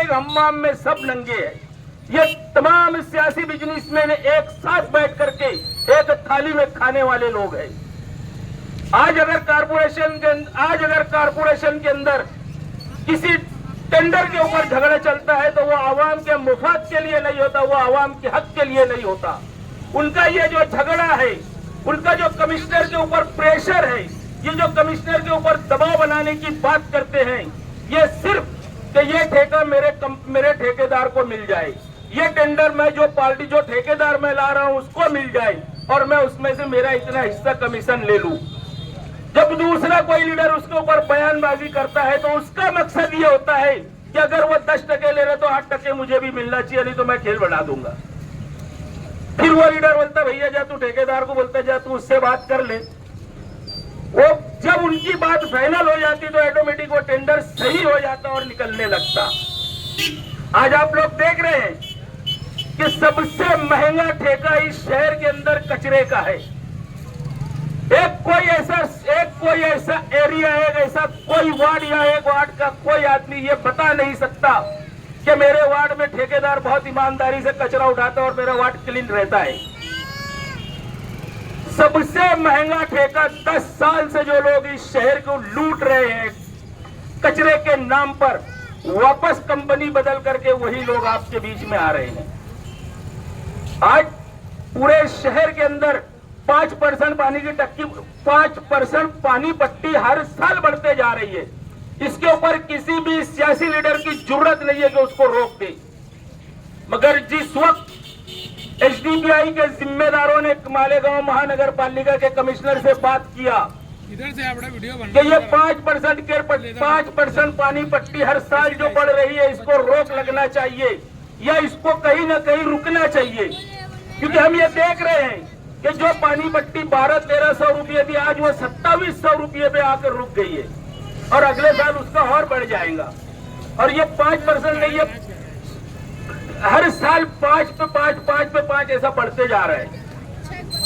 एक हम्माम में सब नंगे हैं। ये तमाम सियासी बिजनेसमैन एक साथ बैठ करके एक थाली में खाने वाले लोग हैं। आज अगर कारपोरेशन के अंदर किसी टेंडर के ऊपर झगड़ा चलता है तो वो आवाम के मुफाद के लिए नहीं होता, वो आवाम के हक के लिए नहीं होता। उनका ये जो झगड़ा है, उनका जो कमिश्नर के ऊपर प्रेशर है, ये जो कमिश्नर के ऊपर दबाव बनाने की बात करते हैं, ये सिर्फ कि ये ठेका मेरे ठेकेदार को मिल जाए, ये टेंडर में जो ठेकेदार मैं ला रहा हूं उसको मिल जाए और मैं उसमें से मेरा इतना हिस्सा कमीशन ले लूं। जब दूसरा कोई लीडर उसके ऊपर बयानबाजी करता है तो उसका मकसद ये होता है कि अगर वो 10% ले रहे तो 8% मुझे भी मिलना चाहिए, नहीं तो मैं खेल बढ़ा दूंगा। फिर वो लीडर बोलता भैया जा तू ठेकेदार को बोलता जा तू उससे बात कर ले। वो जब उनकी बात फाइनल हो जाती तो ऑटोमेटिक वो टेंडर सही हो जाता और निकलने लगता। आज आप लोग देख रहे हैं कि सबसे महंगा ठेका इस शहर के अंदर कचरे का है। एक कोई ऐसा एरिया है, ऐसा कोई वार्ड या एक वार्ड का कोई आदमी ये बता नहीं सकता कि मेरे वार्ड में ठेकेदार बहुत ईमानदारी से कचरा उठाता है और मेरा वार्ड क्लीन रहता है। सबसे महंगा ठेका 10 साल से जो लोग इस शहर को लूट रहे हैं कचरे के नाम पर, वापस कंपनी बदल करके वही लोग आपके बीच में आ रहे हैं। आज पूरे शहर के अंदर 5% पानी की टक्की 5% पानी पट्टी हर साल बढ़ते जा रही है। इसके ऊपर किसी भी सियासी लीडर की जरूरत नहीं है कि उसको रोक दे। मगर जिस वक्त एसडीपीआई के जिम्मेदारों ने मालेगांव महानगर पालिका के कमिश्नर से बात किया इधर से आपका वीडियो बन कि ये 5% पानी पट्टी हर साल जो बढ़ रही है इसको रोक लगना चाहिए या इसको कहीं ना कहीं रुकना चाहिए, क्योंकि हम ये देख रहे हैं कि जो पानी पट्टी 1200-1300 रुपये थी आज वो 2700 रुपये पे आकर रुक गई है और अगले साल उसका और बढ़ जाएगा। और ये 5% नहीं, ये हर साल 5 पे 5 ऐसा बढ़ते जा रहा है।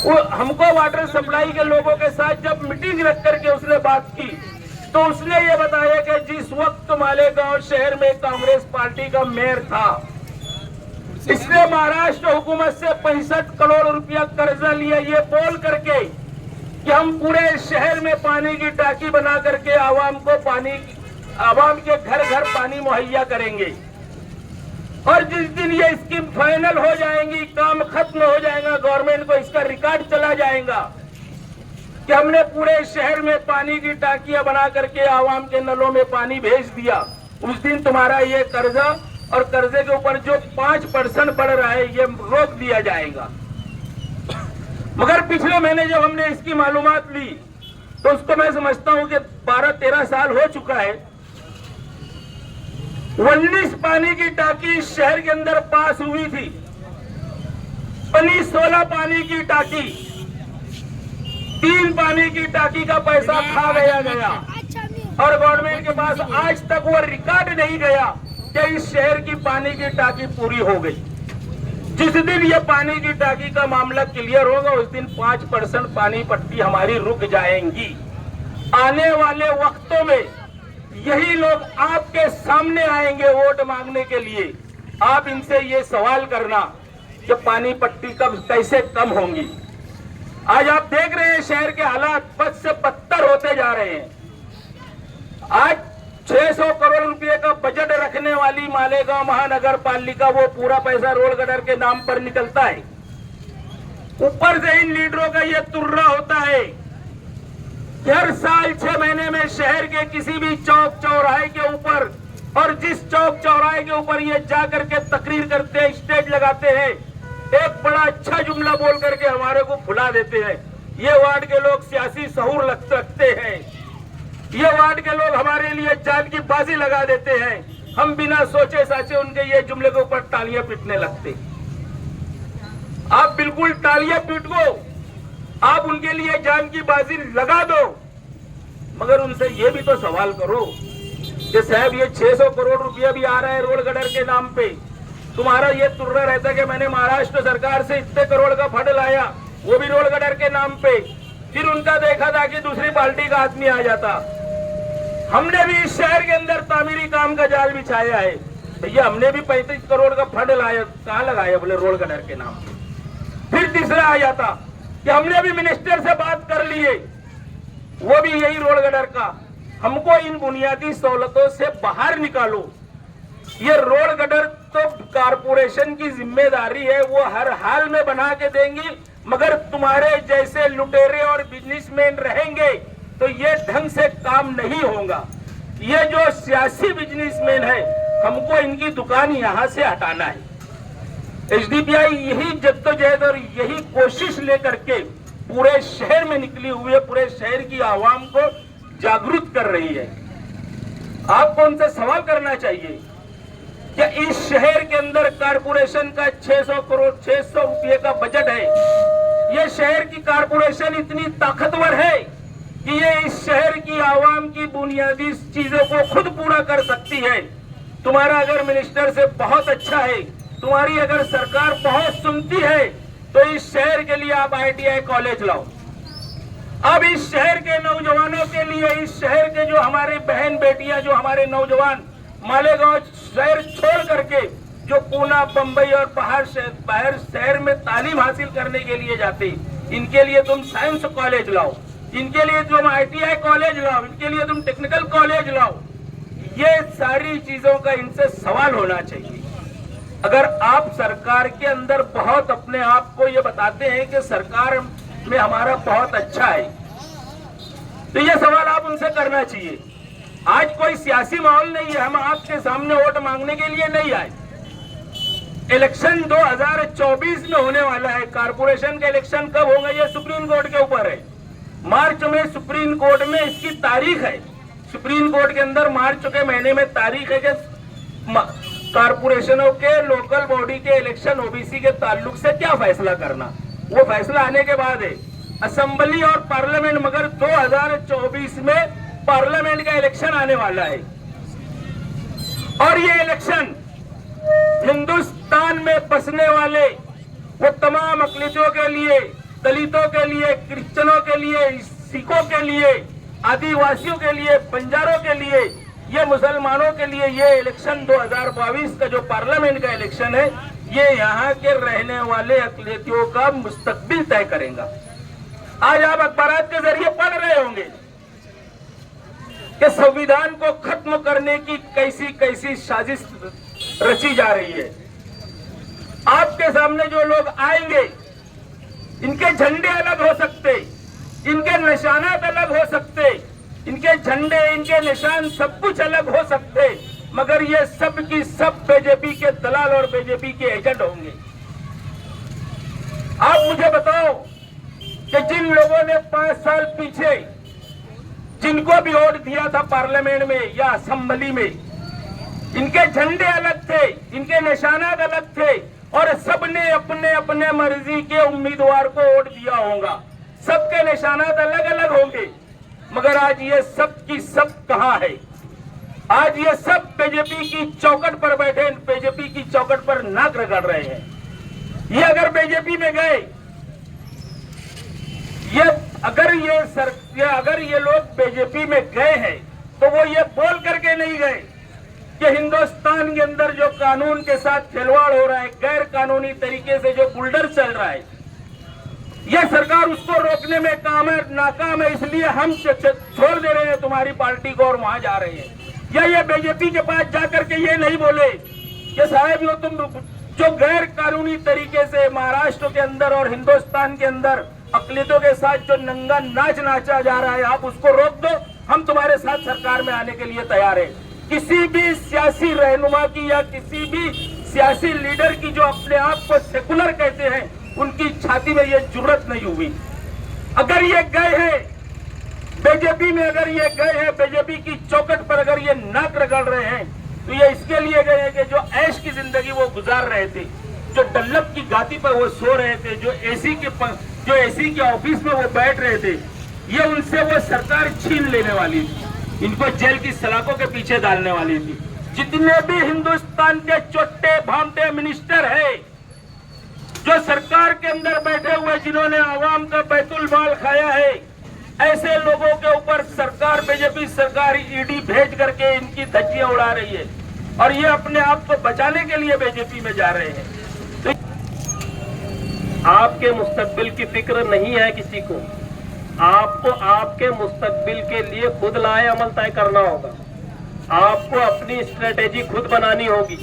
वो हमको वाटर सप्लाई के लोगों के साथ जब मीटिंग रख करके उसने बात की तो उसने ये बताया कि जिस वक्त मालेगांव शहर में कांग्रेस पार्टी का मेयर था, इसने महाराष्ट्र हुकूमत से 65 करोड़ रुपया कर्जा लिया ये बोल करके कि हम पूरे शहर में पानी की टाकी बना करके आवाम के घर घर पानी मुहैया करेंगे। और जिस दिन ये स्कीम फाइनल हो जाएंगी, काम खत्म हो जाएगा, गवर्नमेंट को इसका रिकॉर्ड चला जाएगा कि हमने पूरे शहर में पानी की टाकियां बना करके आवाम के नलों में पानी भेज दिया, उस दिन तुम्हारा ये कर्जा और कर्जे के ऊपर जो 5% बढ़ रहा है ये रोक दिया जाएगा। मगर पिछले महीने जब हमने इसकी मालूमात ली तो उसको मैं समझता हूं कि 12-13 साल हो चुका है। 19 पानी की टाकी शहर के अंदर पास हुई थी, 16 पानी की टाकी, 3 पानी की टाकी का पैसा खा गया और गवर्नमेंट के पास आज तक वो रिकॉर्ड नहीं गया कि इस शहर की पानी की टाकी पूरी हो गई। जिस दिन ये पानी की टाकी का मामला क्लियर होगा उस दिन 5% पानी पट्टी हमारी रुक जाएंगी। आने वाले वक्तों में यही लोग आपके सामने आएंगे वोट मांगने के लिए। आप इनसे ये सवाल करना कि पानी पट्टी कब कैसे कम होंगी। आज आप देख रहे हैं शहर के हालात बद से बदतर होते जा रहे हैं। आज 600 करोड़ रुपए का बजट रखने वाली मालेगांव महानगर पालिका वो पूरा पैसा रोड गटर के नाम पर निकलता है। ऊपर से इन लीडरों का ये तुर्रा होता है कि हर साल 6 महीने में शहर के किसी भी चौक चौराहे के ऊपर और जिस चौक चौराहे के ऊपर ये जाकर के तकरीर करते हैं, स्टेज लगाते हैं, एक बड़ा अच्छा जुमला बोल करके हमारे को भुला देते हैं। ये वार्ड के लोग सियासी सहूर रखते हैं, ये वार्ड के लोग हमारे लिए जान की बाजी लगा देते हैं। हम बिना सोचे साचे उनके ये जुमले के ऊपर तालियां पीटने लगते। आप बिल्कुल तालियां पीटो, आप उनके लिए जान की बाजी लगा दो, मगर उनसे ये भी तो सवाल करो कि साहब ये 600 करोड़ रुपया भी आ रहा है रोड गटर के नाम पे, तुम्हारा ये तुर्रा रहता कि मैंने महाराष्ट्र सरकार से इतने करोड़ का फंड लाया, वो भी रोड गटर के नाम पे, फिर उनका देखा था कि दूसरी पार्टी का आदमी आ जाता। हमने भी इस शहर के अंदर तामीरी काम का जाल बिछाया है, भैया हमने भी 35 करोड़ का फंड लाया, कहाँ लगाया? बोले रोड गटर के नाम। फिर तीसरा आ जाता कि हमने भी मिनिस्टर से बात कर लिए, वो भी यही रोड गटर का, हमको इन बुनियादी सहूलतों से बाहर निकालो। ये रोड गटर तो कारपोरेशन की जिम्मेदारी है, वो हर हाल में बना के देंगी, मगर तुम्हारे जैसे लुटेरे और बिजनेसमैन रहेंगे तो ये ढंग से काम नहीं होगा। ये जो सियासी बिजनेसमैन है, हमको इनकी दुकान यहां से हटाना है। एसडीपीआई यही जद्दोजहद और यही कोशिश लेकर के पूरे शहर में निकली हुई है, पूरे शहर की आवाम को जागरूक कर रही है। आपको उनसे सवाल करना चाहिए कि इस शहर के अंदर कारपोरेशन का 600 करोड़ 600 रुपये का बजट है। ये शहर की कारपोरेशन इतनी ताकतवर है कि ये इस शहर की आवाम की बुनियादी चीजों को खुद पूरा कर सकती है। तुम्हारा अगर मिनिस्टर से बहुत अच्छा है, तुम्हारी अगर सरकार बहुत सुनती है, तो इस शहर के लिए आप ITI कॉलेज लाओ। अब इस शहर के नौजवानों के लिए, इस शहर के जो हमारे बहन बेटियां, जो हमारे नौजवान मालेगांव शहर छोड़ करके जो पूना, बंबई और बाहर शहर में तालीम हासिल करने के लिए जाते, इनके लिए तुम साइंस कॉलेज लाओ, इनके लिए तुम ITI कॉलेज लाओ, इनके लिए तुम टेक्निकल कॉलेज लाओ। ये सारी चीजों का इनसे सवाल होना चाहिए। अगर आप सरकार के अंदर बहुत अपने आप को ये बताते हैं कि सरकार में हमारा बहुत अच्छा है, तो ये सवाल आप उनसे करना चाहिए। आज कोई सियासी माहौल नहीं है, हम आपके सामने वोट मांगने के लिए नहीं आए। इलेक्शन 2024 में होने वाला है। कारपोरेशन का इलेक्शन कब होगा ये सुप्रीम कोर्ट के ऊपर है। मार्च में सुप्रीम कोर्ट में इसकी तारीख है। सुप्रीम कोर्ट के अंदर मार्च के महीने में तारीख है कि कारपोरेशनों के, लोकल बॉडी के इलेक्शन ओबीसी के ताल्लुक से क्या फैसला करना, वो फैसला आने के बाद है। असेंबली और पार्लियामेंट, मगर 2024 में पार्लियामेंट का इलेक्शन आने वाला है। और ये इलेक्शन हिंदुस्तान में बसने वाले वो तमाम अकलितों के लिए, दलितों के लिए, क्रिश्चियनों के लिए, सिखों के लिए, आदिवासियों के लिए, बंजारों के लिए, ये मुसलमानों के लिए, ये इलेक्शन 2022 का जो पार्लियामेंट का इलेक्शन है, ये यहाँ के रहने वाले अकलितियों का मुस्तकबिल तय करेगा। आज आप अखबार के जरिए पढ़ रहे होंगे कि संविधान को खत्म करने की कैसी कैसी साजिश रची जा रही है। आपके सामने जो लोग आएंगे, इनके झंडे अलग हो सकते, इनके निशानात अलग हो सकते, इनके झंडे, इनके निशान सब कुछ अलग हो सकते, मगर ये सब की सब बीजेपी के दलाल और बीजेपी के एजेंट होंगे। आप मुझे बताओ कि जिन लोगों ने 5 साल पीछे जिनको भी वोट दिया था पार्लियामेंट में या असेंबली में, इनके झंडे अलग थे, इनके निशानात अलग थे, और सबने अपने अपने मर्जी के उम्मीदवार को वोट दिया होगा। सबके निशानात अलग अलग होंगे, मगर आज ये सब की सब कहां है? आज ये सब बीजेपी की चौखट पर बैठे, बीजेपी की चौखट पर नाक रगड़ रहे हैं। ये अगर बीजेपी में गए, अगर ये लोग बीजेपी में गए हैं, तो वो ये बोल करके नहीं गए कि हिंदुस्तान के अंदर जो कानून के साथ खिलवाड़ हो रहा है, गैर कानूनी तरीके से जो बुलडर चल रहा है, यह सरकार उसको रोकने में नाकाम है। इसलिए हम छोड़ दे रहे हैं तुम्हारी पार्टी को और वहां जा रहे हैं। या ये बीजेपी के पास जाकर के ये नहीं बोले कि साहब यो तुम जो गैर कानूनी तरीके से महाराष्ट्र के अंदर और हिंदुस्तान के अंदर अकलितों के साथ जो नंगा नाच नाचा जा रहा है, आप उसको रोक दो, हम तुम्हारे साथ सरकार में आने के लिए तैयार है। किसी भी सियासी रहनुमा की या किसी भी सियासी लीडर की जो अपने आप को सेकुलर कहते हैं, उनकी छाती में ये जुर्रत नहीं हुई। अगर ये गए हैं बीजेपी में, अगर ये गए हैं बीजेपी की चौखट पर, अगर ये नाक रगड़ रहे हैं, तो ये इसके लिए गए हैं कि जो ऐश की जिंदगी वो गुजार रहे थे, जो डल्लप की गादी पर वो सो रहे थे, जो एसी के ऑफिस में वो बैठ रहे थे, ये उनसे वो सरकार छीन लेने वाली थी, इनको जेल की सलाखों के पीछे डालने वाली थी। जितने भी हिंदुस्तान के चोटे भामटे मिनिस्टर है, जो सरकार के अंदर बैठे हुए, जिन्होंने आवाम का बैतुल माल खाया है, ऐसे लोगों के ऊपर सरकार, बीजेपी सरकार ईडी भेज करके इनकी धज्जियां उड़ा रही है। और ये अपने आप को बचाने के लिए बीजेपी में जा रहे हैं। तो आपके मुस्तकबिल की फिक्र नहीं है किसी को। आपको आपके मुस्तकबिल के लिए खुद लाए अमल तय करना होगा। आपको अपनी स्ट्रेटेजी खुद बनानी होगी।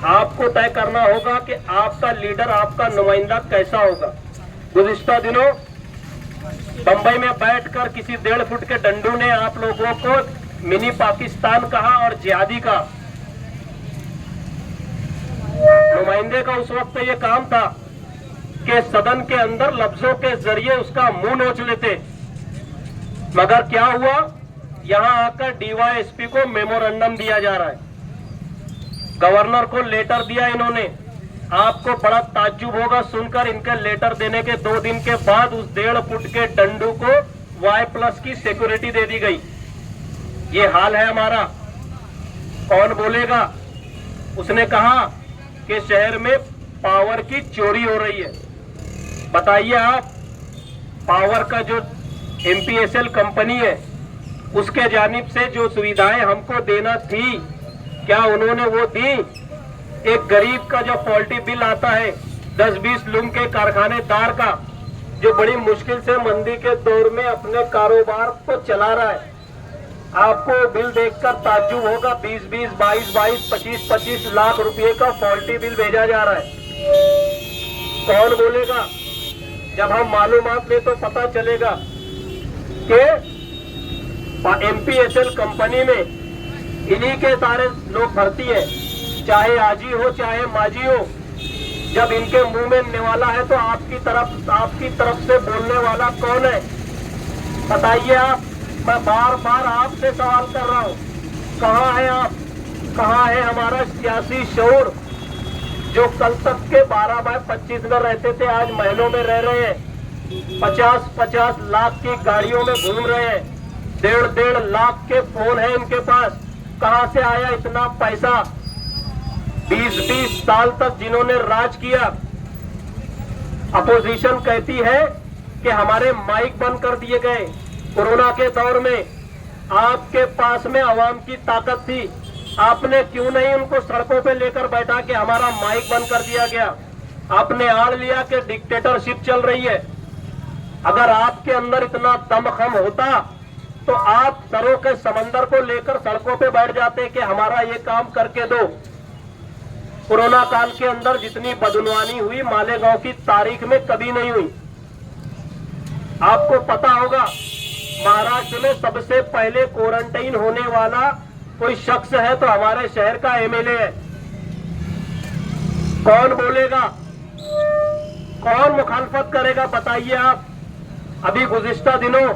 आपको तय करना होगा कि आपका लीडर, आपका नुमाइंदा कैसा होगा। गुज़िश्ता दिनों बंबई में बैठकर किसी 1.5 फुट के डंडू ने आप लोगों को मिनी पाकिस्तान कहा और जिहादी का। नुमाइंदे का उस वक्त ये काम था कि सदन के अंदर लफ्जों के जरिए उसका मुंह नोच लेते, मगर क्या हुआ, यहां आकर डीवाईएसपी को मेमोरेंडम दिया जा रहा है। गवर्नर को लेटर दिया इन्होंने। आपको बड़ा ताज्जुब होगा सुनकर, इनके लेटर देने के 2 दिन के बाद उस 1.5 फुट के डंडू को Y+ की सिक्योरिटी दे दी गई। ये हाल है हमारा। कौन बोलेगा? उसने कहा कि शहर में पावर की चोरी हो रही है। बताइए आप, पावर का जो MPSL कंपनी है उसके जानिब से जो सुविधाएं हमको देना थी, क्या उन्होंने वो दी? एक गरीब का जो फॉल्टी बिल आता है 10-20 लूम के कारखानेदार का, जो बड़ी मुश्किल से मंदी के दौर में अपने कारोबार को चला रहा है, आपको बिल देखकर ताज्जुब होगा। 20-20, 22-22, 25-25 लाख रुपए का फॉल्टी बिल भेजा जा रहा है। कौन बोलेगा? जब हम मालूमात ले तो पता चलेगा कि MPSL कंपनी में इन्हीं के सारे लोग भर्ती है, चाहे आजी हो चाहे माजी हो। जब इनके मुंह में निवाला है तो आपकी तरफ से बोलने वाला कौन है? बताइए आप। मैं बार बार आपसे सवाल कर रहा हूँ, कहाँ है आप? कहाँ है हमारा सियासी शऊर? जो कल तक के 12x25 में रहते थे, आज महलों में रह रहे हैं। 50-50 लाख की गाड़ियों में घूम रहे हैं। 1.5 लाख के फोन है इनके पास। कहां से आया इतना पैसा? 20-20 साल तक जिन्होंने राज किया। अपोजिशन कहती है कि हमारे माइक बंद कर दिए गए। कोरोना के दौर में आपके पास में आवाम की ताकत थी, आपने क्यों नहीं उनको सड़कों पे लेकर बैठा के हमारा माइक बंद कर दिया गया? आपने आड़ लिया कि डिक्टेटरशिप चल रही है। अगर आपके अंदर इतना दमखम होता तो आप सरों के समंदर को लेकर सड़कों पे बैठ जाते कि हमारा ये काम करके दो। कोरोना काल के अंदर जितनी बदनवानी हुई मालेगांव की तारीख में कभी नहीं हुई। आपको पता होगा, महाराष्ट्र में सबसे पहले क्वारंटाइन होने वाला कोई शख्स है तो हमारे शहर का MLA है। कौन बोलेगा? कौन मुखालफत करेगा? बताइए आप। अभी गुज़िश्ता दिनों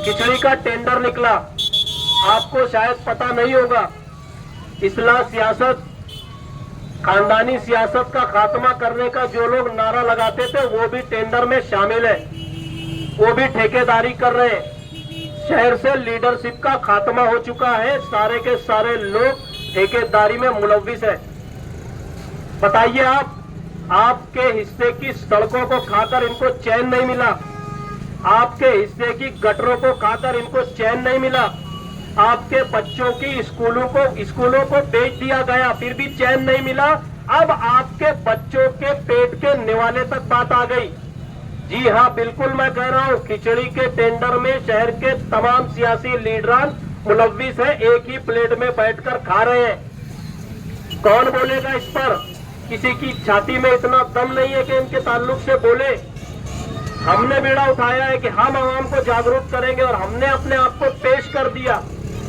खिचड़ी का टेंडर निकला, आपको शायद पता नहीं होगा। इस्लाह सियासत, खानदानी सियासत का खात्मा करने का जो लोग नारा लगाते थे वो भी टेंडर में शामिल है, वो भी ठेकेदारी कर रहे हैं। शहर से लीडरशिप का खात्मा हो चुका है। सारे के सारे लोग ठेकेदारी में मुलव्विस है। बताइए आप, आपके हिस्से की सड़कों को खाकर इनको चैन नहीं मिला, आपके हिस्से की गटरों को खाकर इनको चैन नहीं मिला, आपके बच्चों की स्कूलों को बेच दिया गया फिर भी चैन नहीं मिला। अब आपके बच्चों के पेट के निवाले तक बात आ गई। जी हाँ, बिल्कुल मैं कह रहा हूँ, खिचड़ी के टेंडर में शहर के तमाम सियासी लीडरान मुलव्विस हैं, एक ही प्लेट में बैठकर खा रहे हैं। कौन बोलेगा इस पर? किसी की छाती में इतना दम नहीं है कि इनके ताल्लुक से बोले। हमने बेड़ा उठाया है कि हम आवाम को जागरूक करेंगे और हमने अपने आप को पेश कर दिया,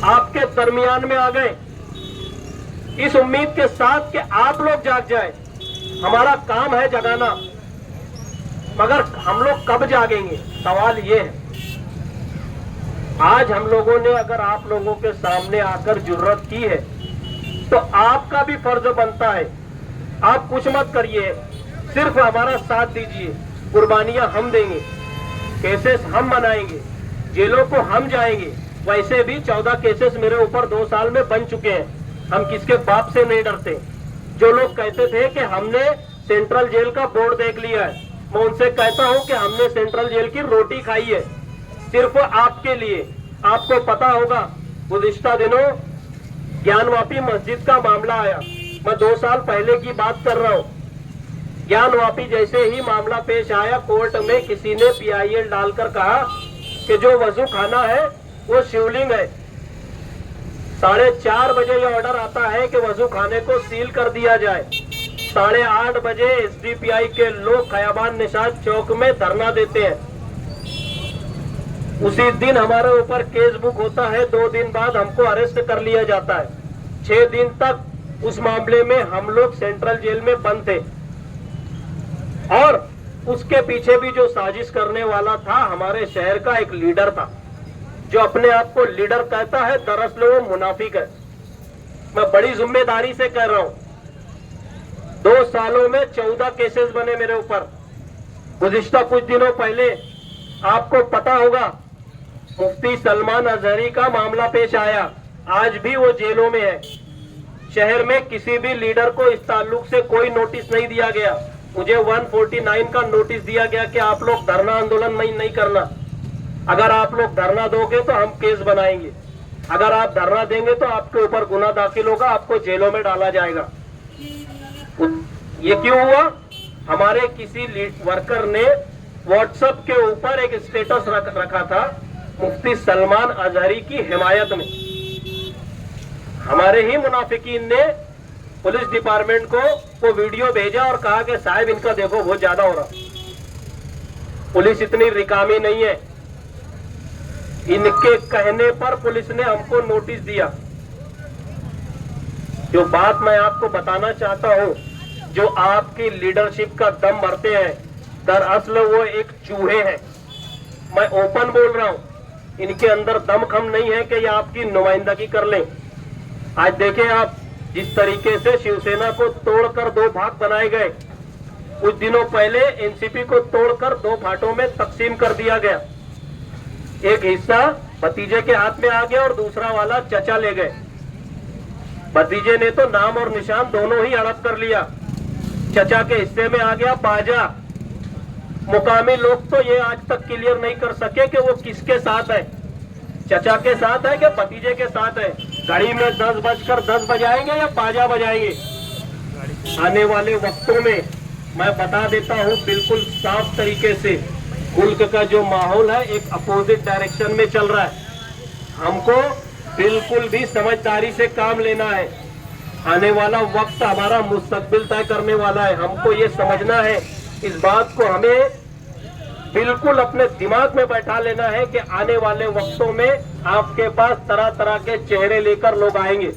आपके दरमियान में आ गए इस उम्मीद के साथ कि आप लोग जाग जाएं। हमारा काम है जगाना, मगर हम लोग कब जागेंगे? सवाल ये है। आज हम लोगों ने अगर आप लोगों के सामने आकर जुर्रत की है तो आपका भी फर्ज बनता है। आप कुछ मत करिए, सिर्फ हमारा साथ दीजिए। कुर्बानियां हम देंगे, केसेस हम बनाएंगे, जेलों को हम जाएंगे। वैसे भी 14 केसेस मेरे ऊपर 2 साल में बन चुके हैं। हम किसके बाप से नहीं डरते। जो लोग कहते थे कि हमने सेंट्रल जेल का बोर्ड देख लिया है, मैं उनसे कहता हूं कि हमने सेंट्रल जेल की रोटी खाई है, सिर्फ आपके लिए। आपको पता होगा गुज़िश्ता दिनों ज्ञानवापी मस्जिद का मामला आया, मैं 2 साल पहले की बात कर रहा हूँ। ज्ञानवापी जैसे ही मामला पेश आया, कोर्ट में किसी ने PIL डालकर कहा कि जो वजू खाना है वो शिवलिंग है। 4:30 बजे ये ऑर्डर आता है कि वजू खाने को सील कर दिया जाए। 8:30 बजे SDPI के लोग खयाबान निशात चौक में धरना देते हैं। उसी दिन हमारे ऊपर केस बुक होता है, 2 दिन बाद हमको अरेस्ट कर लिया जाता है। 6 दिन तक उस मामले में हम लोग सेंट्रल जेल में बंद थे। और उसके पीछे भी जो साजिश करने वाला था, हमारे शहर का एक लीडर था, जो अपने आप को लीडर कहता है, दरअसल वो मुनाफिक है। मैं बड़ी जिम्मेदारी से कह रहा हूं, 2 सालों में 14 केसेस बने मेरे ऊपर। गुज़िश्ता कुछ दिनों पहले आपको पता होगा, मुफ्ती सलमान अजहरी का मामला पेश आया। आज भी वो जेलों में है। शहर में किसी भी लीडर को इस ताल्लुक से कोई नोटिस नहीं दिया गया। मुझे 149 का नोटिस दिया गया कि आप लोग धरना आंदोलन नहीं करना। अगर आप लोग धरना दोगे तो हम केस बनाएंगे, अगर आप धरना देंगे तो आपके ऊपर गुना दाखिल होगा, आपको जेलों में डाला जाएगा। ये क्यों हुआ? हमारे किसी वर्कर ने व्हाट्सएप के ऊपर एक स्टेटस रखा था मुफ्ती सलमान अजहरी की हिमायत में। हमारे ही मुनाफिकीन ने पुलिस डिपार्टमेंट को वो वीडियो भेजा और कहा कि साहब इनका देखो बहुत ज्यादा हो रहा। पुलिस इतनी रिकामी नहीं है, इनके कहने पर पुलिस ने हमको नोटिस दिया। जो बात मैं आपको बताना चाहता हूं, जो आपकी लीडरशिप का दम भरते हैं, दरअसल वो एक चूहे हैं। मैं ओपन बोल रहा हूं, इनके अंदर दमखम नहीं है कि ये आपकी नुमाइंदगी कर लें। आज देखें आप, जिस तरीके से शिवसेना को तोड़कर 2 भाग बनाए गए, कुछ दिनों पहले एनसीपी को तोड़कर 2 भाटों में तकसीम कर दिया गया। एक हिस्सा भतीजे के हाथ में आ गया और दूसरा वाला चचा ले गए। भतीजे ने तो नाम और निशान दोनों ही हड़प कर लिया, चचा के हिस्से में आ गया बाजा। मुकामी लोग तो ये आज तक क्लियर नहीं कर सके कि वो किसके साथ है, चचा के साथ है कि भतीजे के साथ है। घड़ी में 10:10 बजाएंगे या बाजा बजाएंगे। आने वाले वक्तों में मैं बता देता हूं बिल्कुल साफ तरीके से, मुल्क का जो माहौल है एक अपोजिट डायरेक्शन में चल रहा है। हमको बिल्कुल भी समझदारी से काम लेना है। आने वाला वक्त हमारा मुस्तकबिल तय करने वाला है। हमको ये समझना है, इस बात को हमें बिल्कुल अपने दिमाग में बैठा लेना है कि आने वाले वक्तों में आपके पास तरह तरह के चेहरे लेकर लोग आएंगे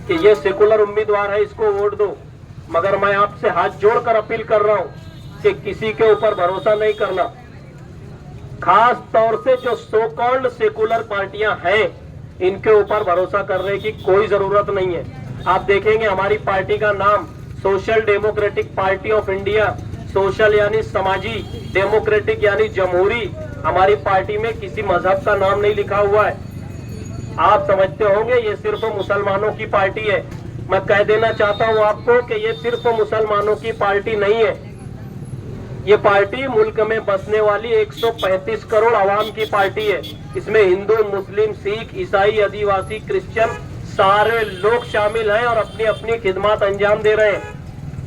कि ये सेकुलर उम्मीदवार है, इसको वोट दो। मगर मैं आपसे हाथ जोड़कर अपील कर रहा हूं कि किसी के ऊपर भरोसा नहीं करना। खास तौर से जो सो कॉल्ड सेकुलर पार्टियां हैं, इनके ऊपर भरोसा करने की कोई जरूरत नहीं है। आप देखेंगे हमारी पार्टी का नाम social democratic party of India, social यानी समाजी, डेमोक्रेटिक यानी जमहूरी। हमारी पार्टी में किसी मजहब का नाम नहीं लिखा हुआ है। आप समझते होंगे ये सिर्फ मुसलमानों की पार्टी है। मैं कह देना चाहता हूं आपको कि ये सिर्फ मुसलमानों की पार्टी नहीं है। ये पार्टी मुल्क में बसने वाली 135 करोड़ आवाम की पार्टी है। इसमें हिंदू, मुस्लिम, सिख, ईसाई, आदिवासी, क्रिश्चियन सारे लोग शामिल हैं और अपनी अपनी खिदमत अंजाम दे रहे हैं।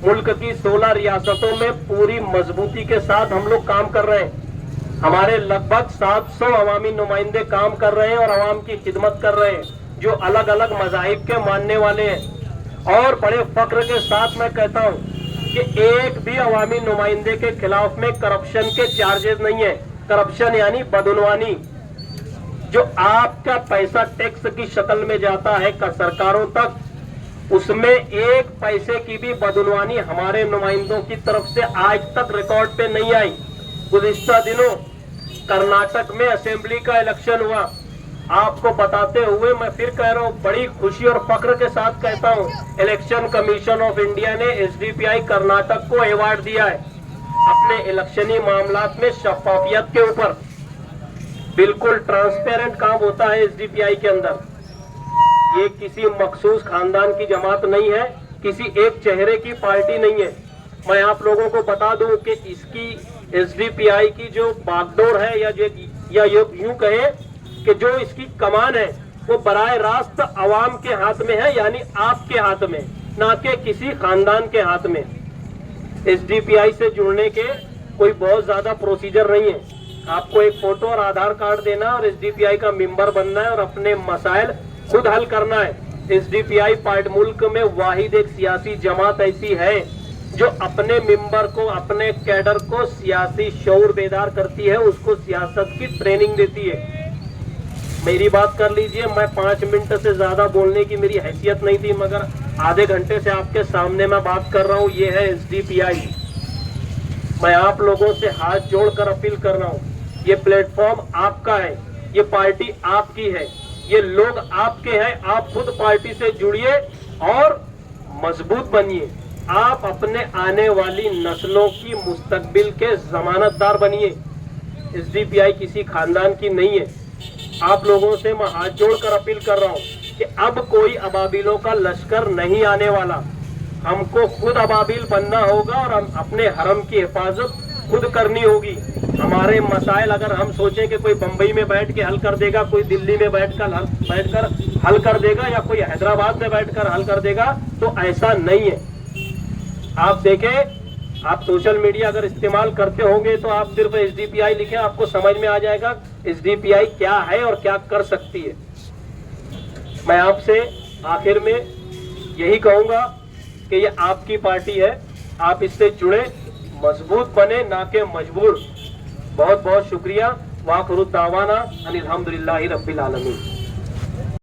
मुल्क की 16 रियासतों में पूरी मजबूती के साथ हम लोग काम कर रहे हैं। हमारे लगभग 700 अवामी नुमाइंदे काम कर रहे हैं और आवाम की खिदमत कर रहे हैं, जो अलग अलग मजाहिब के मानने वाले हैं। और बड़े फख्र के साथ मैं कहता हूं कि एक भी अवामी नुमाइंदे के खिलाफ में करप्शन के चार्जेस नहीं है। करप्शन यानी बदनवानी, जो आपका पैसा टैक्स की शक्ल में जाता है सरकारों तक, उसमें 1 पैसे की भी बदनवानी हमारे नुमाइंदों की तरफ से आज तक रिकॉर्ड पे नहीं आई। गुज़िश्ता दिनों कर्नाटक में असेंबली का इलेक्शन हुआ। आपको बताते हुए मैं फिर कह रहा हूँ, बड़ी खुशी और फख्र के साथ कहता हूँ, इलेक्शन कमीशन ऑफ इंडिया ने SDPI कर्नाटक को अवार्ड दिया है अपने इलेक्शनी मामलात में शफाफियत के ऊपर। बिल्कुल ट्रांसपेरेंट काम होता है SDPI के अंदर। ये किसी मखसूस खानदान की जमात नहीं है, किसी एक चेहरे की पार्टी नहीं है। मैं आप लोगों को बता दूं कि इसकी SDPI की जो बागडोर है या यूं कहे कि जो इसकी कमान है, वो बराह रास्त अवाम के हाथ में है, यानी आपके हाथ में, ना कि किसी खानदान के हाथ में। एसडीपीआई से जुड़ने के कोई बहुत ज्यादा प्रोसीजर नहीं है। आपको एक फोटो और आधार कार्ड देना और एसडीपीआई का मेंबर बनना है और अपने मसाइल खुद हल करना है। एसडीपीआई पार्ट मुल्क में वाहिद एक सियासी जमात ऐसी है जो अपने मेंबर को, अपने कैडर को सियासी शऊर बेदार करती है, उसको सियासत की ट्रेनिंग देती है। मेरी बात कर लीजिए, मैं 5 मिनट से ज्यादा बोलने की मेरी हैसियत नहीं थी, मगर आधे घंटे से आपके सामने मैं बात कर रहा हूँ। ये है एसडीपीआई। मैं आप लोगों से हाथ जोड़कर अपील कर रहा हूँ, ये प्लेटफॉर्म आपका है, ये पार्टी आपकी है, ये लोग आपके हैं। आप खुद पार्टी से जुड़िए और मजबूत बनिए। आप अपने आने वाली नस्लों की मुस्तकबिल के जमानतदार बनिए। एसडीपीआई किसी खानदान की नहीं है। आप लोगों से मैं हाथ जोड़कर अपील कर रहा हूँ कि अब कोई अबाबिलों का लश्कर नहीं आने वाला। हमको खुद अबाबिल बनना होगा और हम अपने हरम की हिफाजत खुद करनी होगी। हमारे मसाइल अगर हम सोचें कि कोई बंबई में बैठ के हल कर देगा, कोई दिल्ली में बैठकर हल कर देगा, या कोई हैदराबाद में बैठकर हल कर देगा, तो ऐसा नहीं है। आप देखें, आप सोशल मीडिया अगर इस्तेमाल करते होंगे तो आप सिर्फ एसडीपीआई लिखें, आपको समझ में आ जाएगा एसडीपीआई क्या है और क्या कर सकती है। मैं आपसे आखिर में यही कहूंगा कि ये आपकी पार्टी है, आप इससे जुड़े, मजबूत बने, ना कि मजबूर। बहुत बहुत शुक्रिया। वाखिरु दावाना अनिल हम्दुलिल्लाहि रब्बिल आलमीन।